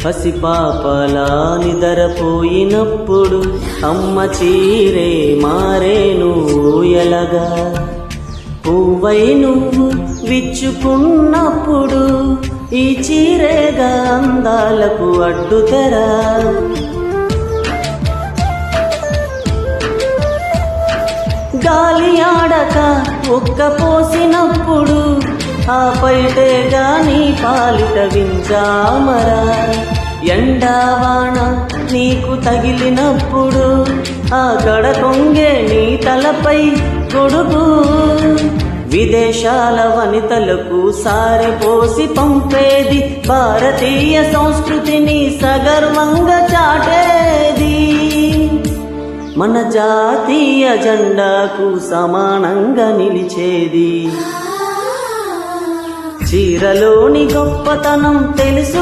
పసిపాపలా నిదరపోయినప్పుడు అమ్మ చీరే మారేను ఊయలగా. పువ్వై నువ్వు విచ్చుకున్నప్పుడు ఈ చీరేగా అందాలకు అడ్డుతెరా. గాలి ఆడక ఒక్క పోసినప్పుడు ఆ పైటే గాని పాలిట వింజామరా. ఎండావాన నీకు తగిలినప్పుడు ఆ గడ కొంగే నీ తలపై గొడుగు. విదేశాల వనితలకు సారెపోసి పంపేది భారతీయ సంస్కృతిని సగర్వంగా చాటేది. మన జాతీయ జెండాకు సమానంగా నిలిచేది. చీరలోని గొప్పతనం తెలుసు